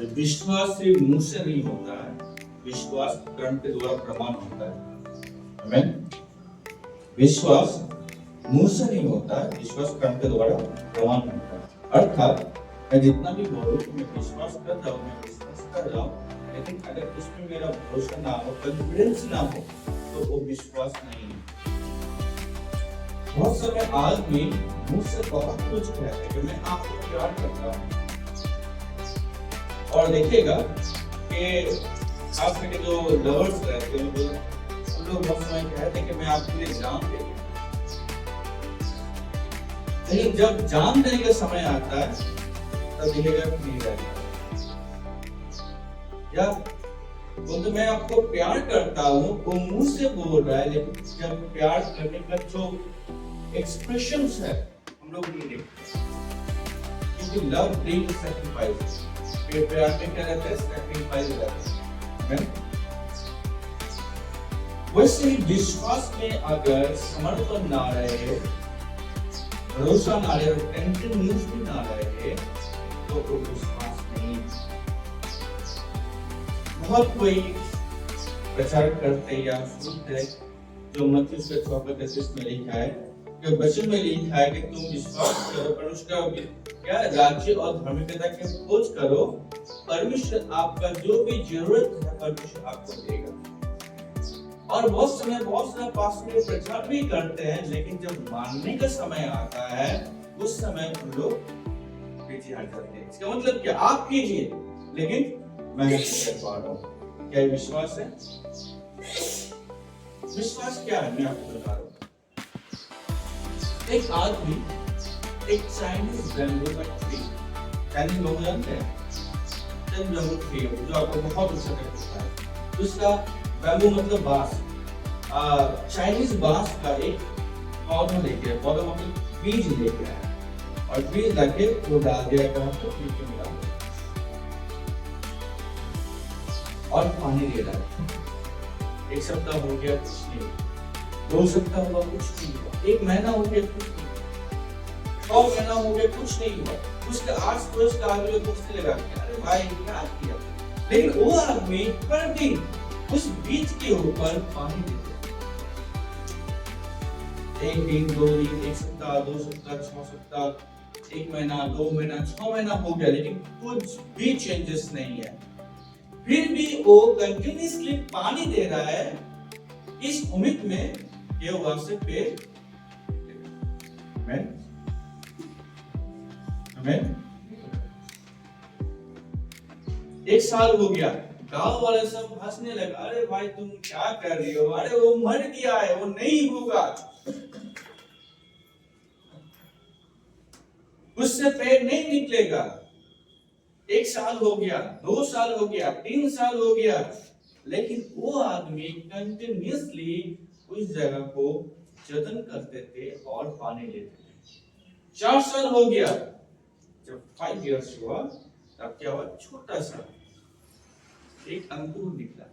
विश्वास सिर्फ मुंह से नहीं होता है, विश्वास कर्म के द्वारा प्रमाण होता है। आमीन। विश्वास मुंह से नहीं होता है, विश्वास कर्म के द्वारा प्रमाण होता है। अर्थात मैं जितना भी बोलूं कि मैं विश्वास कर रहा हूं, मैं विश्वास कर रहा हूं, लेकिन अगर उसमें मेरा भरोसा ना हो, कॉन्फिडेंस ना हो, तो वो विश्वास नहीं है। बहुत समय आदमी मुंह से बहुत कुछ कहते हैं कि मैं आपको प्यार करता हूं, और देखिएगा कि आप में जो लवर्स रहते हैं वो लोग बहुत समय कहते हैं कि मैं आपके लिए जान दे दूं, लेकिन जब जान देने का समय आता है तब देखिएगा कि नहीं रहता। या वो तो मैं आपको प्यार करता हूँ, वो मुंह से बोल रहा है, लेकिन जब प्यार करने का जो एक्सप्रेशंस है हम लोग नहीं देखते, क्योंकि लव ब्रिंग्स सैक्रिफाइस। प्यार में क्या रहता है? सैक्रिफाइस रहता है। वैसे ही विश्वास में अगर समर्पण ना रहे, भरोसा ना रहे, कंटिन्यूअसली ना रहे, तो वो विश्वास नहीं। बहुत कोई प्रचार करते या सुनते जो मत्ती 6:34 में लिखा है कि वचन में लिखा है कि तुम विश्वास करो पर उसका क्या राज्य और धार्मिकता की खोज करो, परमेश्वर आपका जो भी जरूरत है परमेश्वर आपको देगा। और बहुत समय बहुत सारा पास्टर प्रचार भी करते हैं, लेकिन जब मानने का समय आता है उस समय उन लोग पीछे हट जाते हैं। इसका मतलब क्या? आप कीजिए, लेकिन मैं नहीं कर पा रहा हूँ। क्या विश्वास है? विश्वास क्या है मैं आपको बता रहा हूँ। एक आदमी एक चाइनीज बैम्बू का ट्री, चाइनीज बैम्बू जानते हैं? चाइनीज बैम्बू ट्री जो आपको बहुत अच्छा लगता है, उसका बैम्बू मतलब बांस, चाइनीज बांस का एक पौधा लेके, पौधा मतलब बीज लेके आया, और बीज लाके वो डाल दिया कहाँ पे? नीचे में डाल दिया और पानी दे रहा है। एक सप्ताह हो गया कुछ नहीं, 2 सप्ताह हुआ कुछ नहीं हुआ, 1 महीना हो गया कुछ नहीं, 6 महीना हो गया कुछ नहीं हुआ। उसके आस पड़ोस का आदमी पूछने लगा अरे भाई क्या किया? लेकिन वो आदमी हर दिन उस बीज के ऊपर पानी देता, 1 दिन 2 दिन, 1 सप्ताह, 2 सप्ताह, 6 सप्ताह, 1 महीना, 2 महीना, 6 महीना हो गया, लेकिन कुछ भी चेंजेस नहीं है। फिर भी वो कंटिन्यूअसली पानी दे रहा है इस उम्मीद में कि वहां से पेड़। आमीन आमीन। 1 साल हो गया, गांव वाले सब हंसने लगा, अरे भाई तुम क्या कर रही हो? अरे वो मर गया है, वो नहीं होगा, उससे पेड़ नहीं निकलेगा। 1 साल हो गया, 2 साल हो गया, 3 साल हो गया, लेकिन वो आदमी कंटिन्यूअसली उस जगह को जतन करते थे और पानी लेते थे। 4 साल हो गया, जब 5 इयर्स हुआ तब क्या हुआ? छोटा सा एक अंकुर निकला,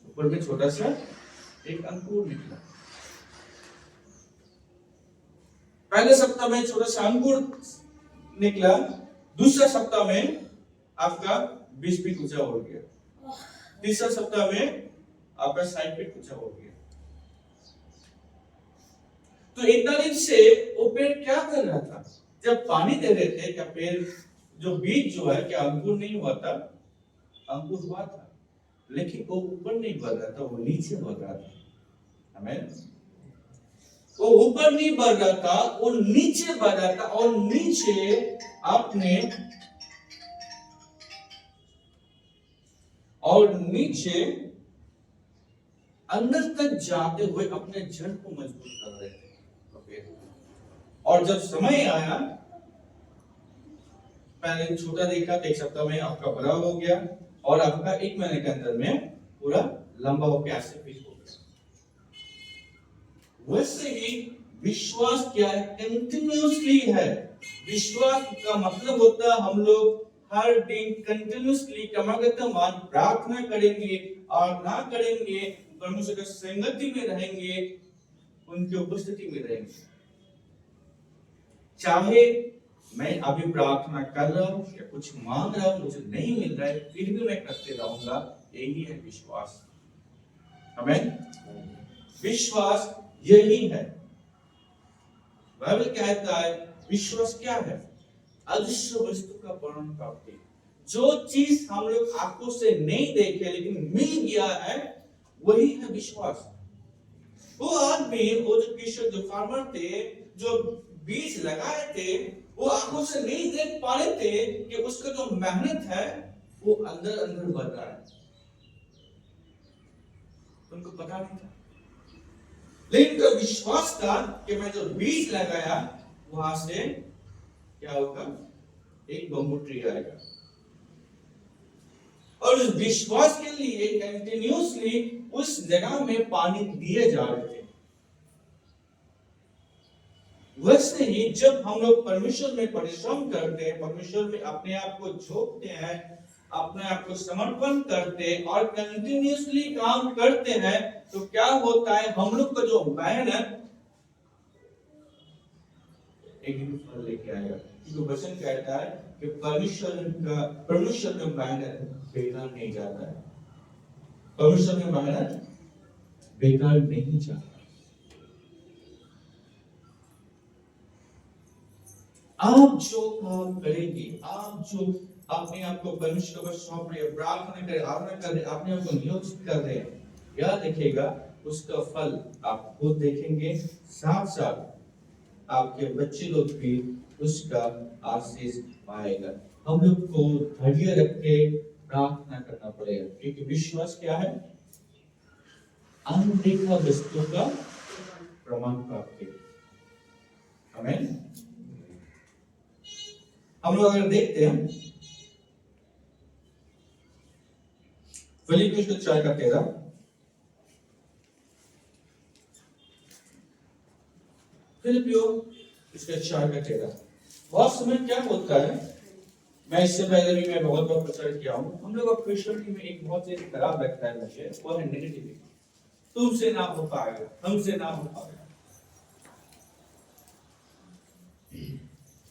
ऊपर में छोटा सा एक अंकुर निकला। पहले सप्ताह में छोटा सा अंकुर निकला, दूसरा सप्ताह में आपका 20 फीट ऊंचा हो गया, तीसरा सप्ताह में आपका 60 फीट ऊंचा हो गया। तो इतना दिन से वो पेड़ क्या कर रहा था? जब पानी दे रहे थे, क्या पेड़ जो बीज जो है क्या अंकुर नहीं हुआ था? अंकुर हुआ था, लेकिन वो ऊपर नहीं बढ़ रहा था, वो नीचे बढ़ रहा था। आमीन। वो ऊपर नहीं बढ़ रहा था, वो नीचे बढ़ रहा था, और नीचे आपने अंदर तक जाते हुए अपने जड़ को मजबूत कर रहे थे। और जब समय आया, पहले छोटा देखा, 1 सप्ताह में आपका बड़ा हो गया, और आपका 1 महीने के अंदर में पूरा लंबा होकर ऐसे फिट हो गया। वैसे ही विश्वास क्या है? कंटिन्यूअसली है। विश्वास का मतलब होता है हम लोग हर दिन कंटिन्यूअसली क्रमागतमान प्रार्थना करेंगे, आराधना करेंगे, परमेश्वर की संगति में रहेंगे, उनकी उपस्थिति में रहेंगे। चाहे मैं अभी प्रार्थना कर रहा हूँ या कुछ मांग रहा हूँ, मुझे नहीं मिल रहा है, फिर भी मैं करते रहूंगा। यही है विश्वास। आमीन। विश्वास यही है। बाइबल कहता है विश्वास क्या है? अदृश्य वस्तु का वर्णन प्राप्ति। जो चीज हम लोग आंखों से नहीं देखे लेकिन मिल गया है, वही है विश्वास। वो आदमी, वो जो किशोर, जो फार्मर थे, जो बीज लगाए थे, वो आंखों से नहीं देख पा रहे थे कि उसका जो मेहनत है वो अंदर अंदर बढ़ रहा है। उनको पता नहीं था, लेकिन उनका विश्वास था कि मैं जो बीज लगाया वहां से क्या होगा, एक बम्बू ट्री आएगा। और उस विश्वास के लिए कंटिन्यूअसली उस जगह में पानी दिए जा रहे थे। वैसे ही जब हम लोग परमेश्वर में परिश्रम करते हैं, परमेश्वर में अपने आप को झोंकते हैं, अपने आप को समर्पण करते हैं और कंटिन्यूअसली काम करते हैं, तो क्या होता है, हम लोग का जो मेहनत एक दिन फल लेके आएगा। क्योंकि वचन कहता है कि परमेश्वर में मेहनत बेकार नहीं जाता है। परमेश्वर में मेहनत बेकार नहीं जाता। आप जो काम करेंगे, आप जो अपने आप को परमेश्वर पर सौंप रहे, प्रार्थना कर, आराधना कर रहे, अपने आप को नियोजित कर रहे हैं, याद रखिएगा उसका फल आप खुद देखेंगे, साथ साथ आपके बच्चे लोग भी उसका आशीष पाएगा। हम लोग को धैर्य रख के प्रार्थना करना पड़ेगा, क्योंकि विश्वास क्या है? अनदेखा वस्तु का प्रमाण प्राप्ति। आमीन। हम लोग अगर देखते हैं फिलिप्पियों 4:13, फिलिप्पियों 4:13, बहुत समय क्या होता है, मैं इससे पहले भी मैं बहुत बार प्रचार किया हूँ, हम लोग क्रिश्चियनिटी में एक बहुत ही खराब लगता है मुझे, वो है नेगेटिविटी। तुमसे ना हो पाएगा, हमसे ना हो पाएगा।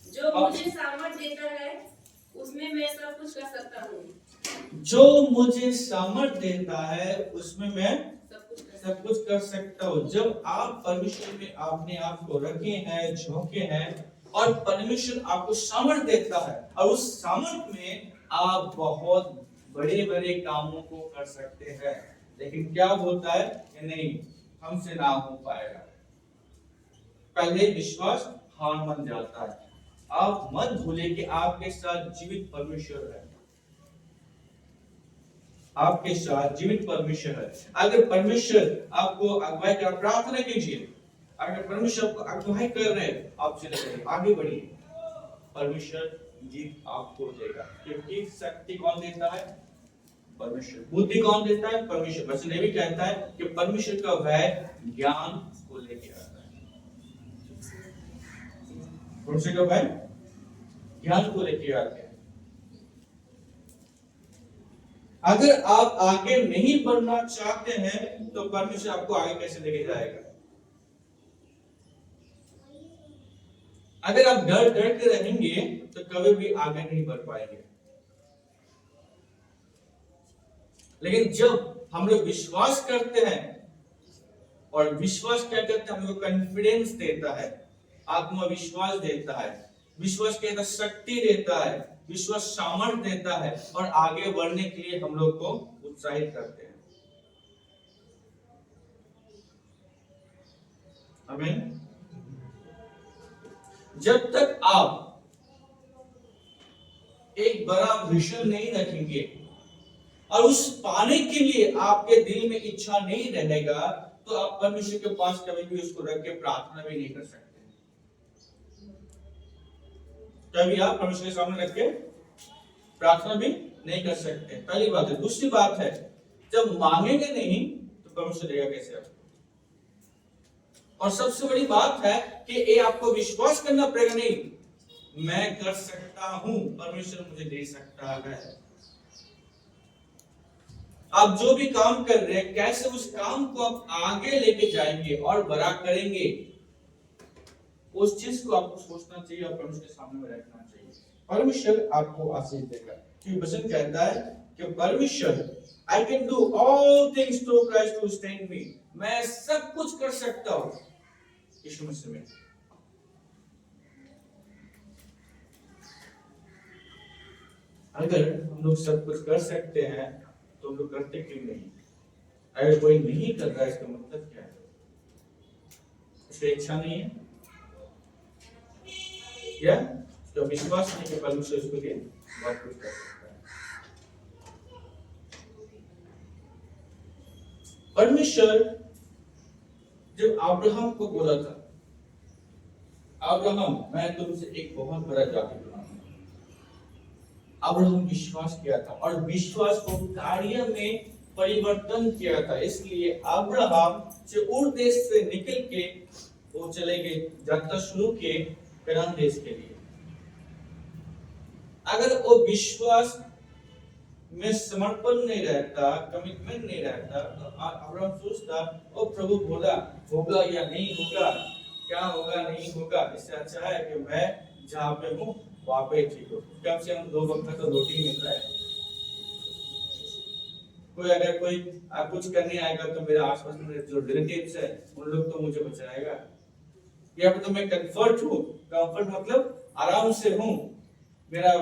जो मुझे सामर्थ देता है उसमें मैं सब कुछ कर सकता हूँ। जो मुझे सामर्थ देता है उसमें मैं सब कुछ कर सकता हूँ। जब आप परमेश्वर में अपने आप को रखे हैं, झोंके हैं, और परमेश्वर आपको सामर्थ देता है, और उस सामर्थ में आप बहुत बड़े बड़े कामों को कर सकते हैं। लेकिन क्या होता है कि नहीं, हमसे ना हो पाएगा। पहले विश्वास हार मान जाता है। आप मत भूले कि आपके साथ जीवित परमेश्वर है, आपके साथ जीवित परमेश्वर है। अगर परमेश्वर आपको अगुवाई कर, प्रार्थना कीजिए, अगर परमेश्वर आपको अगुवाई कर रहे हैं, आप चले जाइए, आगे बढ़िए, परमेश्वर जीत आपको देगा। क्योंकि शक्ति कौन देता है? परमेश्वर। बुद्धि कौन देता है? परमेश्वर। वचन ये भी कहता है कि परमेश्वर का वह ज्ञान को लेके आता है। परमेश्वर का वह ज्ञान को लेके आते हैं। अगर आप आगे नहीं बढ़ना चाहते हैं तो परमेश्वर आपको आगे कैसे लेके जाएगा? अगर आप डर डर के रहेंगे तो कभी भी आगे नहीं बढ़ पाएंगे। लेकिन जब हम लोग विश्वास करते हैं, और विश्वास क्या करता है, हमको कॉन्फिडेंस देता है, आत्मविश्वास देता है, विश्वास कहता है शक्ति देता है, विश्वास सामर्थ देता है, और आगे बढ़ने के लिए हम लोग को उत्साहित करते हैं। आमीन। जब तक आप एक बड़ा विजन नहीं रखेंगे और उस पाने के लिए आपके दिल में इच्छा नहीं रहेगा, तो आप परमेश्वर के पास कभी भी उसको रख के प्रार्थना भी नहीं कर सकते। कभी आप परमेश्वर के सामने रख के प्रार्थना भी नहीं कर सकते, पहली बात है। दूसरी बात है, जब मांगेंगे नहीं तो परमेश्वर देगा कैसे आपको? और सबसे बड़ी बात है कि ये आपको विश्वास करना पड़ेगा, नहीं मैं कर सकता हूं, परमेश्वर मुझे दे सकता है। आप जो भी काम कर रहे हैं, कैसे उस काम को आप आगे लेके जाएंगे और बड़ा करेंगे, उस चीज को आपको सोचना चाहिए और परमेश्वर के सामने में रखना चाहिए। परमेश्वर आपको आशीष देगा, क्योंकि वचन कहता है कि परमेश्वर I can do all things through Christ who strengthens me, मैं सब कुछ कर सकता हूं यीशु मसीह में। अगर हम लोग सब कुछ कर सकते हैं तो हम लोग करते क्यों नहीं? अगर कोई नहीं कर रहा है इसका मतलब क्या है? उसकी इच्छा नहीं है या तो विश्वास नहीं कि परमेश्वर उसके लिए बहुत कुछ कर सकता है। परमेश्वर जब अब्राहम को बोला था, अब्राहम मैं तुमसे एक बहुत बड़ा जाति बनाऊंगा, अब्राहम विश्वास किया था और विश्वास को कार्य में परिवर्तन किया था। इसलिए अब्राहम से उर देश से निकल के वो चले गए, यात्रा शुरू किए कनान देश के लिए। अगर वो विश्वास में समर्पण नहीं रहता, कमिटमेंट नहीं रहता, तो अब्राहम सोचता ओ प्रभु बोला होगा या नहीं होगा, क्या होगा नहीं होगा, इससे अच्छा है कि मैं जहाँ पे हूँ वहां पे ठीक हो, कम से कम 2 वक्त का तो रोटी मिल रहा है। कोई अगर कोई कुछ करने आएगा तो मेरे आसपास में जो रिलेटिव्स है उन लोग तो मुझे बचाएगा। या फिर तो मैं कंफर्ट हूँ, कंफर्ट मतलब आराम से हूँ, मेरा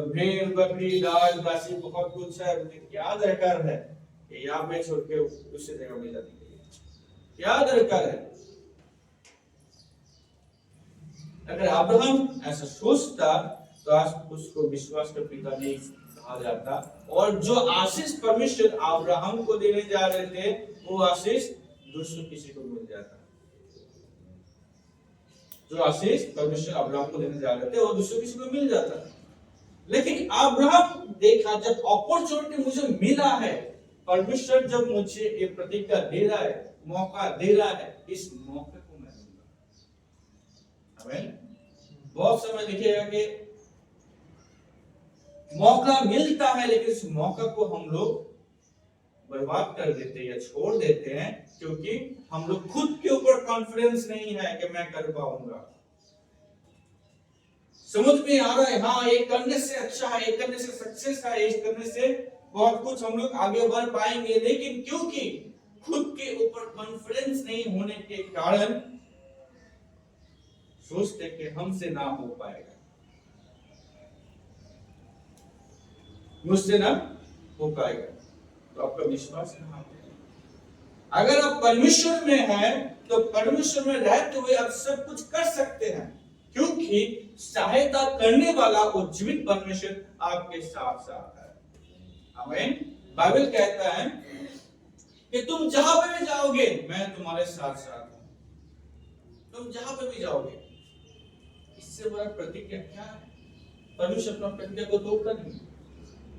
भेड़ बकरी गाय दासी बहुत कुछ है, मुझे क्या दरकार है यहाँ पे छोड़ के दूसरी जगह में जाने के लिए, क्या दरकार है? अगर अब्राहम ऐसा सोचता तो आज उसको विश्वास का पिता नहीं कहा जाता, और जो आशीष परमेश्वर अब्राहम को देने जा रहे थे वो आशीष दूसरे किसी को मिल जाता। जो आशीष परमेश्वर अब्राहम को देने जा रहे थे वो दूसरे किसी को मिल जाता। लेकिन अब्राहम देखा जब अपॉर्चुनिटी मुझे मिला है, परमेश्वर जब मुझे ये प्रतिज्ञा दे रहा है, मौका दे रहा है, इस मौके को मैं लूंगा। आमीन। बहुत समय देखिएगा कि मौका मिलता है लेकिन इस मौका को हम लोग बर्बाद कर देते हैं या छोड़ देते हैं, क्योंकि हम लोग खुद के ऊपर कॉन्फिडेंस नहीं है कि मैं कर पाऊंगा। समझ में आ रहा है, हाँ ये करने से अच्छा है, ये करने से सक्सेस है, ये करने से बहुत कुछ हम लोग आगे बढ़ पाएंगे, लेकिन क्योंकि खुद के ऊपर कॉन्फिडेंस नहीं होने के कारण सोचते कि हमसे ना हो पाएगा, मुझसे ना हो पाएगा, तो आपका विश्वास कहां है? अगर आप परमेश्वर में हैं तो परमेश्वर में रहते हुए आप सब कुछ कर सकते हैं, क्योंकि सहायता करने वाला वो जीवित परमेश्वर आपके साथ साथ है। आमीन। बाइबल कहता है कि तुम जहां पे भी जाओगे मैं तुम्हारे साथ साथ हूं, तुम जहां पे भी जाओगे। इससे बड़ा प्रतिज्ञा क्या है? परमेश्वर अपना प्रतिज्ञा को तोड़ता नहीं,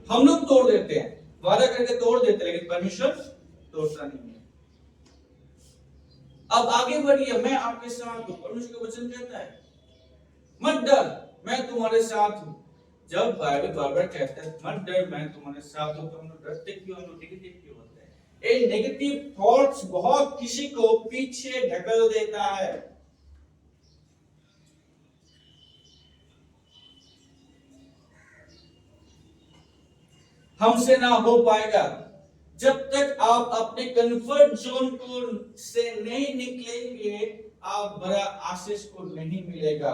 हम लोग तोड़ देते हैं, वादा करके तोड़ देते हैं, लेकिन परमेश्वर तोड़ता नहीं है। अब आगे बढ़िए, मैं आपके साथ हूं। परमेश्वर का वचन कहता है मत डर, मैं तुम्हारे साथ हूं। जब बाइबल बार-बार कहता है मत डर, मैं तुम्हारे साथ हूं, तो हम लोग डरते क्यों, हम लोग नेगेटिव क्यों होते हैं? ये नेगेटिव थॉट्स बहुत किसी को पीछे ढकेल देता है। हमसे ना हो पाएगा। जब तक आप अपने कंफर्ट जोन को से नहीं निकलेंगे, आप बड़ा आशीष को नहीं मिलेगा।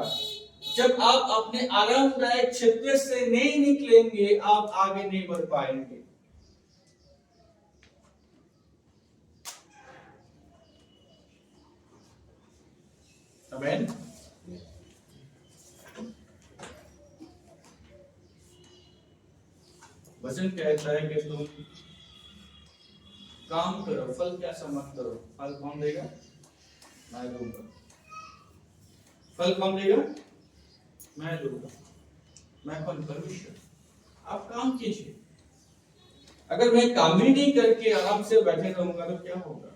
जब आप अपने आरामदायक क्षेत्र से नहीं निकलेंगे, आप आगे नहीं बढ़ पाएंगे। आमीन। वचन कहता है कि तुम काम करो, फल क्या मत करो। फल कौन देगा? मैं दूंगा। फल कौन देगा? मैं दूंगा। मैं कौन? परमेश्वर। आप काम कीजिए। अगर मैं काम ही नहीं करके आराम से बैठे रहूंगा तो क्या होगा?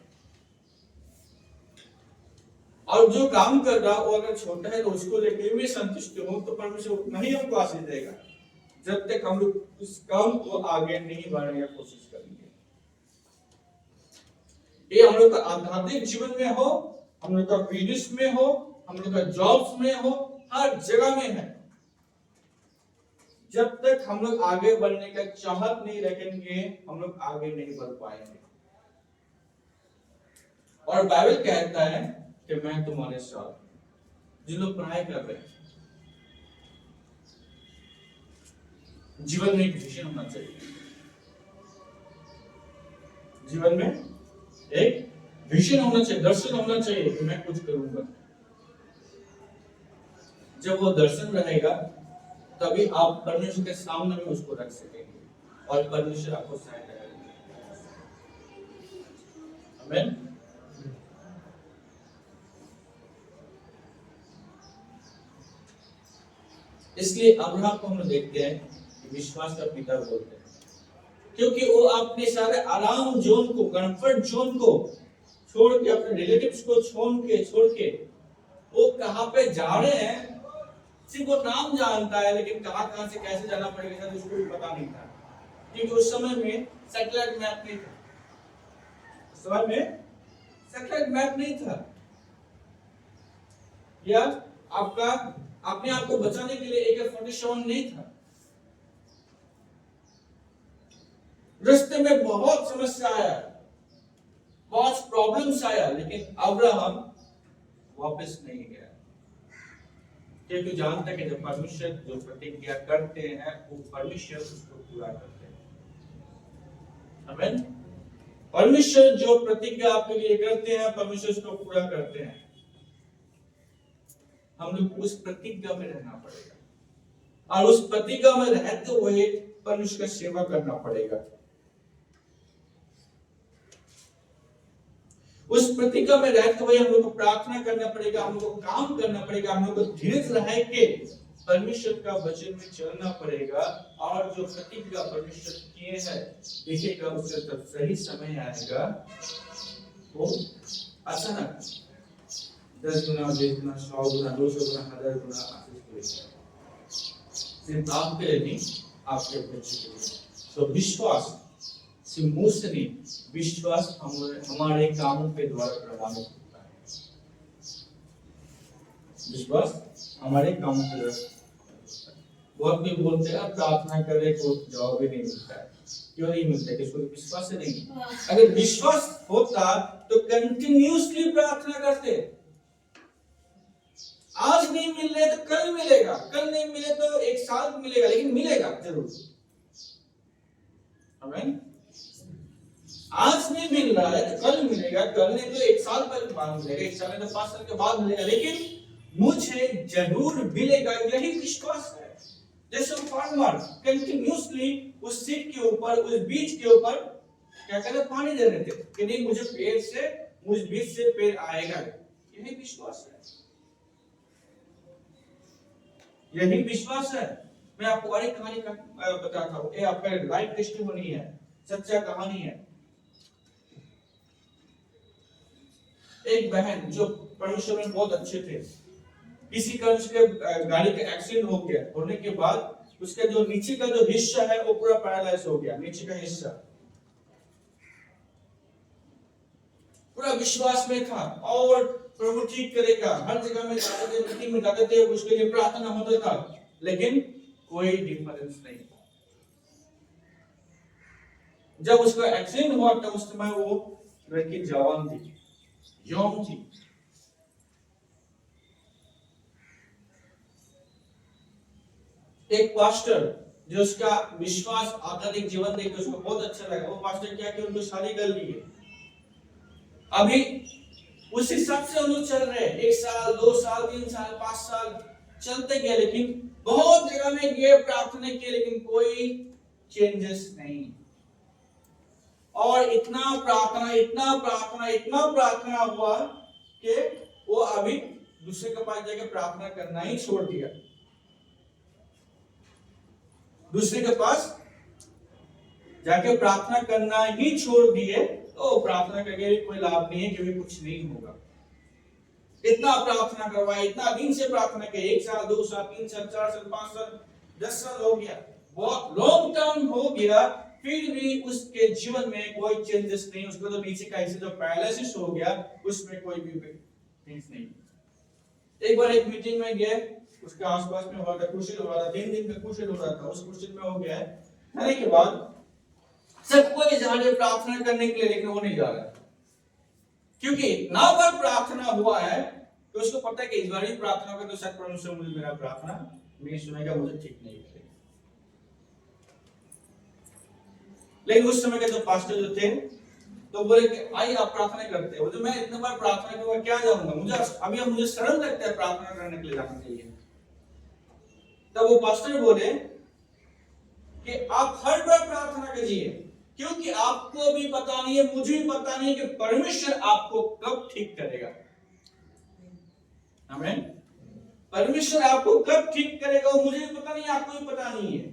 और जो काम कर रहा वो अगर छोटा है तो उसको लेकर मैं संतुष्ट हूं, तो परमेश्वर उतना ही हमको आशीष देगा, जब तक हम लोग उस काम को आगे नहीं बढ़ाने की कोशिश करेंगे। ये हम लोग का आध्यात्मिक जीवन में हो, हम लोग का बिजनेस में हो, हम लोग का जॉब्स में हो, हर जगह में है। जब तक हम लोग आगे बढ़ने का चाहत नहीं रखेंगे, हम लोग आगे नहीं बढ़ पाएंगे। और बाइबल कहता है कि मैं तुम्हारे साथ, जिन लोग पढ़ाई कर रहे हैं, जीवन में एक विजन होना चाहिए। जीवन में एक विजन होना चाहिए, दर्शन होना चाहिए कि मैं कुछ करूंगा। जब वो दर्शन रहेगा तभी आप परमेश्वर के सामने में उसको रख सकेंगे और परमेश्वर आपको सहायता करेंगे। आमीन। इसलिए अब्राहम को हम देखते हैं कि विश्वास का पिता बोलते हैं, क्योंकि वो अपने सारे आराम जोन को, कंफर्ट जोन को छोड़ के, अपने रिलेटिव्स को छोड़ के वो कहां पे जा रहे हैं सिर्फ वो नाम जानता है, लेकिन कहां से कैसे जाना पड़ेगा उसको भी पता नहीं था, क्योंकि उस समय में सैटेलाइट मैप नहीं था। उस समय में सैटेलाइट मैप नहीं था, या आपका अपने आप को बचाने के लिए AK-47 नहीं था। रास्ते में बहुत समस्या आया, बहुत प्रॉब्लम्स आया, लेकिन अब्राहम वापस नहीं गया, क्योंकि जानता है कि जब परमेश्वर जो प्रतिज्ञा करते हैं वो परमेश्वर उसको पूरा करते हैं। आमीन। परमेश्वर जो प्रतिज्ञा आपके लिए करते हैं, परमेश्वर उसको पूरा करते हैं। हम लोग उस प्रतिज्ञा में रहना पड़ेगा और उस प्रतिज्ञा में रहते हुए परमेश्वर का सेवा करना पड़ेगा। उस प्रतिज्ञा में रहते हुए हम लोग को प्रार्थना करना पड़ेगा, हम लोग को काम करना पड़ेगा, हम लोग को धीरज रह के परमेश्वर का वचन में चलना पड़ेगा। और जो प्रतिज्ञा परमेश्वर किए हैं देखिएगा, उससे जब सही समय आएगा वो अचानक 10 गुना, 20 गुना, 100 गुना, 200 गुना, 1000 गुना आशीष करेगा। सिर्फ आपके लिए नहीं, आपके बच्चे के लिए। तो विश्वास सिर्फ मुंह से नहीं, विश्वास हमारे कामों के द्वारा प्रमाणित होता है। विश्वास हमारे कामों के द्वारा। बहुत भी बोलते हैं प्रार्थना करे को जवाब ही नहीं मिलता है। क्यों नहीं मिलता? किसको विश्वास है नहीं। अगर विश्वास होता तो कंटिन्यूअसली प्रार्थना करते। आज नहीं मिल रहे तो कल मिलेगा, कल नहीं मिले तो 1 साल मिलेगा, लेकिन मिलेगा जरूर। आमीन। आज नहीं मिल रहा है तो कल मिलेगा, कल नहीं तो 1 साल बाद मिलेगा, 1 साल नहीं तो 5 साल के बाद मिलेगा, लेकिन मुझे जरूर मिलेगा, यही विश्वास है। जैसे फार्मर कंटिन्यूअसली उस सीड के ऊपर, उस बीज के ऊपर क्या कहते पानी दे रहे थे कि नहीं मुझे पेड़ से, मुझ बीज से पेड़ आएगा, यही विश्वास है, यही विश्वास है। मैं आपको और एक कहानी बताता हूँ, ये आपका लाइफ टेस्टिमनी है, सच्चा कहानी है। एक बहन जो परमेश्वर में बहुत अच्छे थे, किसी कारण उसके गाड़ी का एक्सीडेंट हो गया, होने के बाद उसका जो नीचे का जो हिस्सा है वो पूरा पैरालाइज हो गया, नीचे का हिस्सा। पूरा विश्वास में था और प्रभु ठीक करेगा, हर जगह में जाते थे, मीटिंग में जाते थे, उसके लिए प्रार्थना होता था, लेकिन कोई डिफरेंस नहीं। जब उसका एक्सीडेंट हुआ था उस समय वो लड़की जवान थी, यंग थी। एक पास्टर जो उसका विश्वास आध्यात्मिक जीवन देख के उसको बहुत अच्छा लगा, वो पास्टर क्या किया, उनको शादी कर ली है। अभी उस हिसाब से हम लोग चल रहे हैं, 1 साल, 2 साल, 3 साल, 5 साल चलते गए, लेकिन बहुत जगह में गए प्रार्थना किए, लेकिन कोई चेंजेस नहीं। और इतना प्रार्थना हुआ कि वो अभी दूसरे के पास जाके प्रार्थना करना ही छोड़ दिया। दूसरे के पास जाके प्रार्थना करना ही छोड़ दिए, तो प्रार्थना करके कोई लाभ नहीं है, क्योंकि कुछ नहीं होगा। इतना प्रार्थना करवाया, इतना दिन से प्रार्थना किया, 1 साल, 2 साल, 3 साल, 4 साल, 5 साल, 10 साल हो गया, बहुत लॉन्ग टर्म हो गया, फिर भी उसके जीवन में कोई चेंजेस नहीं। उसको तो नीचे का हिस्सा जो पैरालिसिस हो गया, उसमें कोई भी चेंज नहीं। एक बार एक मीटिंग में गए, उसके आसपास में हुआ था, क्वेश्चन हो रहा था, 3 दिन का क्वेश्चन हो रहा था, उस क्वेश्चन में हो गया है आने के बाद सबको जा रहे प्रार्थना करने के लिए, लेकिन वो नहीं जा रहा क्योंकि इतना बार प्रार्थना हुआ है तो उसको पता है कि इस बार भी प्रार्थना होगा तो शायद परमेश्वर मुझे मेरा प्रार्थना नहीं सुनेगा, मुझे ठीक नहीं करेगा। लेकिन उस समय के जो पास्टर जो थे तो बोले कि आई आप प्रार्थना करते हो, तो मैं इतने बार प्रार्थना करूंगा क्या जाऊंगा, मुझे शर्म लगता है प्रार्थना करने के लिए जाने के लिए। तब वो पास्टर बोले कि आप हर बार प्रार्थना कीजिए, क्योंकि आपको भी पता नहीं है, मुझे भी पता नहीं कि परमेश्वर आपको कब ठीक करेगा। आमीन। परमेश्वर आपको कब ठीक करेगा वो मुझे भी पता नहीं, आपको भी पता नहीं है,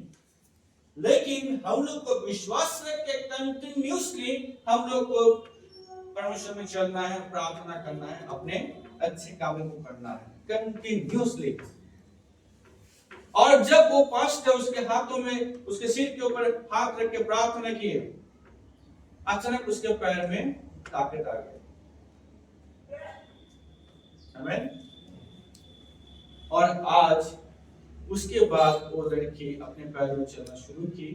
लेकिन हम लोग को विश्वास रख के कंटिन्यूअसली हम लोग को परमेश्वर में चलना है, प्रार्थना करना है, अपने अच्छे कामों को करना है कंटिन्यूअसली। और जब वो पास्टर उसके हाथों में, उसके सिर के ऊपर हाथ रख के प्रार्थना किए, अचानक उसके पैर में ताकत आ गई। आमीन। और आज उसके बाद वो लड़की अपने पैरों में चलना शुरू की,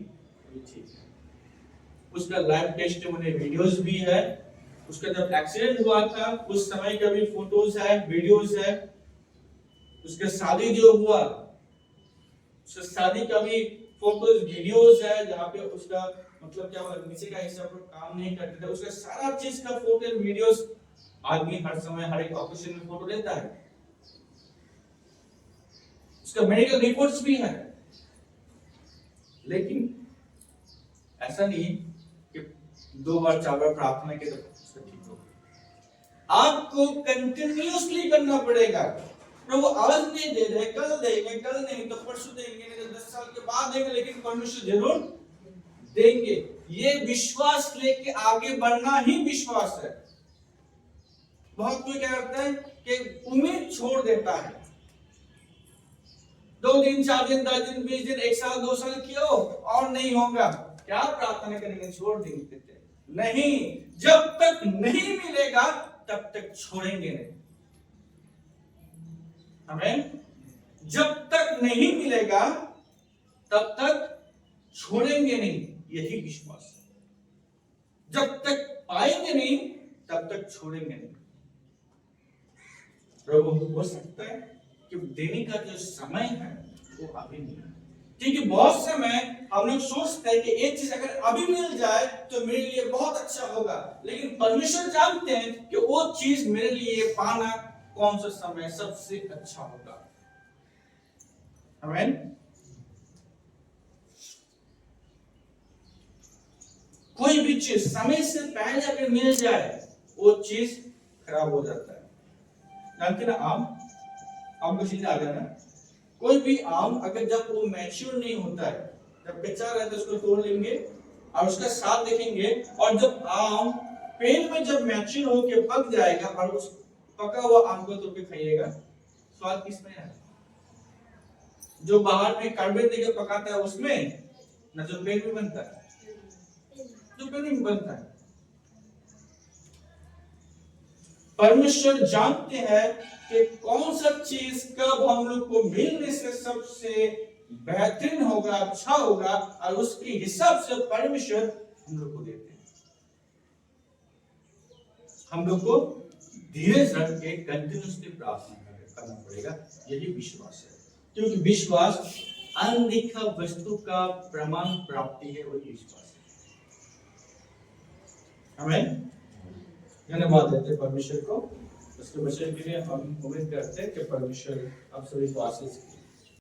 ठीक है। उसका लाइव टेस्टिमनी वीडियोस भी है, उसका जब एक्सीडेंट हुआ था उस समय का भी फोटोज है, वीडियोस है, उसका शादी जो हुआ उसका शादी का भी फोटोज वीडियोस है, जहाँ पे उसका मतलब क्या हुआ, नीचे का हिस्सा पर काम नहीं करते थे, उसका सारा चीज का फोटो वीडियोस आदमी हर समय हर एक ऑकेशन में फोटो लेता है, उसका मेडिकल रिपोर्ट्स भी है। लेकिन ऐसा नहीं कि 2 बार 4 बार प्रार्थना के तो ठीक हो, आपको कंटिन्यूअसली करना पड़ेगा। प्रभु आज नहीं दे रहे, कल देंगे, कल नहीं तो परसों देंगे, नहीं तो 10 साल के बाद देंगे, लेकिन परमेश्वर जरूर देंगे। ये विश्वास लेके आगे बढ़ना ही विश्वास है। बहुत कोई क्या करता है कि उम्मीद छोड़ देता है, 2 दिन 4 दिन 10 दिन 20 दिन 1 साल 2 साल किया और नहीं होगा, क्या प्रार्थना करेंगे, छोड़ देंगे। नहीं, जब तक नहीं मिलेगा तब तक छोड़ेंगे नहीं। आमीन। जब तक नहीं मिलेगा तब तक छोड़ेंगे नहीं, यही विश्वास है। जब तक पाएंगे नहीं तब तक छोड़ेंगे नहीं। प्रभु हो सकता है कि देने का जो समय है वो अभी नहीं है, क्योंकि बहुत समय हम लोग सोचते हैं कि एक चीज अगर अभी मिल जाए तो मेरे लिए बहुत अच्छा होगा, लेकिन परमेश्वर जानते हैं कि वो चीज मेरे लिए पाना कौन सा समय सबसे अच्छा होगा। आमीन। कोई भी चीज समय से पहले अगर मिल जाए वो चीज खराब हो जाता है। जानते ना, आम को सीधा आ गया ना, कोई भी आम अगर जब वो मैच्योर नहीं होता है, जब कच्चा रहता है उसको तोड़ लेंगे और उसका स्वाद देखेंगे, और जब आम पेड़ में जब मैच्योर होके पक जाएगा और उस पका हुआ आम को तोड़ के खाइएगा, स्वाद किसमें है? जो बाहर में कार्बेट देकर पकाता है उसमें, ना जो पेड़ में बनता है, जो पेड़ में बनता है। परमेश्वर जानते हैं कि कौन सा चीज कब हम लोग को मिलने से सबसे बेहतरीन होगा, अच्छा होगा, और उसके हिसाब से परमेश्वर हम लोग को देते हैं। हम लोग को धीरज रख के कंटिन्यूअसली प्रार्थना करना पड़ेगा, यही विश्वास है। क्योंकि विश्वास अनदेखा वस्तु का प्रमाण प्राप्ति है, वही विश्वास है। आमीन। धन्यवाद देते परमेश्वर को उसके वचन के लिए। हम उम्मीद करते हैं कि परमेश्वर आप सभी को आशीष